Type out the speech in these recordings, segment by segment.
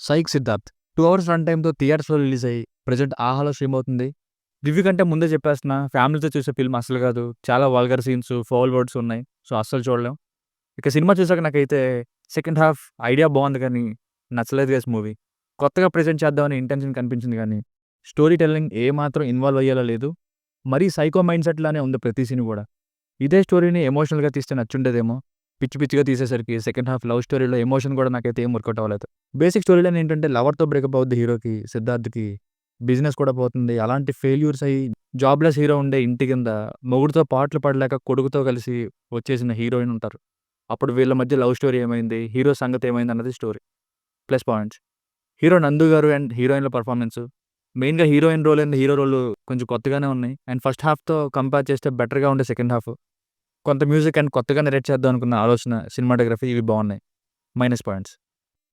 Psych Siddharth 2 hours run టైమ్‌తో థియేటర్స్‌లో release అయ్యి present ఆహాలో స్ట్రీమ్ అవుతుంది. రివ్యూ కంటే ముందే చెప్పేస్తున్నా, ఫ్యామిలీతో చూసే ఫిల్మ్ అస్సలు కాదు. చాలా వల్గర్ సీన్స్, ఫౌల్ వర్డ్స్ ఉన్నాయి. సో, అస్సలు చూడలేం. ఇక సినిమా చూసాక నాకైతే సెకండ్ హాఫ్ ఐడియా బావుంది కానీ నచ్చలేదు గైస్ మూవీ. కొత్తగా ప్రెజెంట్ చేద్దామని ఇంటెన్షన్ కనిపించింది కానీ స్టోరీ టెల్లింగ్ ఏమాత్రం ఇన్వాల్వ్ అయ్యేలా లేదు. మరీ సైకో మైండ్ సెట్ లానే ఉంది ప్రతి సీన్ కూడా. ఇదే స్టోరీని ఎమోషనల్‌గా తీస్తే నచ్చుండేదేమో. పిచ్చి పిచ్చిగా తీసేసరికి సెకండ్ హాఫ్ లవ్ స్టోరీలో ఎమోషన్ కూడా నాకైతే ఏం వర్కౌట్ అవ్వలేదు. బేసిక్ స్టోరీ లైన్ ఏంటంటే లవర్‌తో బ్రేకప్ అవుద్ది హీరోకి, సిద్ధార్థ్‌కి. బిజినెస్ కూడా పోతుంది. అలాంటి ఫెయిల్యూర్స్ అయ్యి జాబ్‌లెస్ హీరో ఉండే ఇంటి కింద మొగుడుతో పాట్లు పడలేక కొడుకుతో కలిసి వచ్చేసిన హీరోయిన్ ఉంటారు. అప్పుడు వీళ్ళ మధ్య లవ్ స్టోరీ ఏమైంది, హీరో సంగతి ఏమైంది అన్నది స్టోరీ. Plus points. హీరో నందు గారు అండ్ హీరోయిన్‌ల పెర్ఫార్మెన్స్. మెయిన్‌గా heroine role and hero role కొంచెం కొత్తగానే ఉన్నాయి. అండ్ ఫస్ట్ హాఫ్‌తో కంపేర్ చేస్తే బెటర్‌గా ఉండే సెకండ్ హాఫ్. కొంత మ్యూజిక్ అండ్ కొత్తగా నరేట్ చేద్దాం అనుకున్న ఆలోచన, సినిమాటోగ్రఫీ ఇవి బావున్నాయి. Minus points.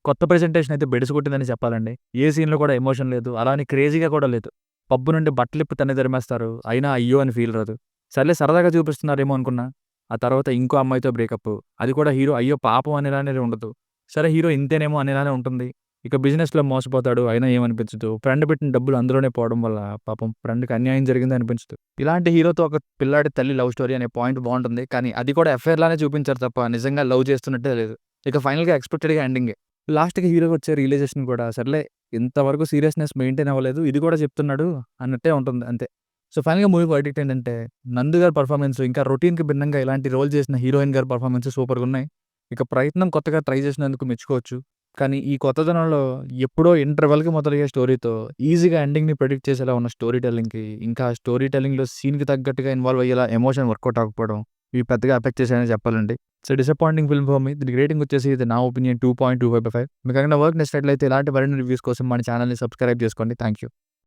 కొత్త ప్రెజెంటేషన్ అయితే బెడిసి కొట్టిందని చెప్పాలండి. ఏ సీన్‌లో కూడా ఎమోషన్ లేదు. అలా అని క్రేజీగా కూడా లేదు. పబ్బు నుండి బట్టలిప్పి తన్ని తరిమేస్తారు. అయినా అయ్యో అని ఫీల్ రాదు. సర్లే సరదాగా చూపిస్తున్నారేమో అనుకున్నా. ఆ తర్వాత ఇంకో అమ్మాయితో బ్రేకప్. అది కూడా హీరో అయ్యో పాపం అనేలానే ఉండదు. సరే హీరో ఇంతేనేమో అనేలానే ఉంటుంది. ఇక బిజినెస్‌లో మోసపోతాడు. అయినా ఏమనిపించదు. ఫ్రెండ్ పెట్టిన డబ్బులు అందులోనే పోవడం వల్ల పాపం ఫ్రెండ్‌కి అన్యాయం జరిగింది అనిపించదు. ఇలాంటి హీరోతో ఒక పిల్లాడి తల్లి లవ్ స్టోరీ అనే పాయింట్ బావుంటుంది. కానీ అది కూడా ఎఫ్ఐఆర్ లానే చూపించారు తప్ప నిజంగా లవ్ చేస్తున్నట్టే లేదు. ఇక ఫైనల్‌గా ఎక్స్‌పెక్టెడ్‌గా ఎండింగే. లాస్ట్‌కి హీరోకి వచ్చే రియలైజేషన్ కూడా సర్లే ఇంతవరకు సీరియస్‌నెస్ మెయింటైన్ అవ్వలేదు. ఇది కూడా చెప్తున్నాడు అన్నట్టే ఉంటుంది అంతే. సో, ఫైనల్‌గా మూవీ వర్డిక్ట్ ఏంటంటే నందు గారి పెర్ఫార్మెన్స్ ఇంకా రొటీన్‌కి భిన్నంగా ఇలాంటి రోల్ చేసిన హీరోయిన్ గారి పెర్ఫార్మెన్స్ సూపర్‌గున్నాయి. ఇక ప్రయత్నం కొత్తగా ట్రై చేసినందుకు మెచ్చుకోవచ్చు. కానీ ఈ కొత్తదనంలో ఎప్పుడో ఇంటర్వెల్‌కి మొదలయ్యే స్టోరీతో ఈజీగా ఎండింగ్‌ని ప్రెడిక్ట్ చేసేలా ఉన్న స్టోరీ టెల్లింగ్‌కి, ఇంకా స్టోరీ టెల్లింగ్‌లో సీన్‌కి తగ్గట్టుగా ఇన్వాల్వ్ అయ్యేలా ఎమోషన్ వర్కౌట్ అవ్వకపోవడం, ఇవి పెద్దగా ఎఫెక్ట్ చేశాయని చెప్పాలండి. So, disappointing film for me. దీనికి రేటింగ్ వచ్చేసి ఇది నా ఒపీనియన్ 2.25/5. మీకేమైనా వర్క్ నచ్చినట్లయితే ఇలాంటి మరిన్ని రివ్యూస్ కోసం మన ఛానెల్‌ని సబ్స్క్రైబ్ చేసుకోండి. Thank you.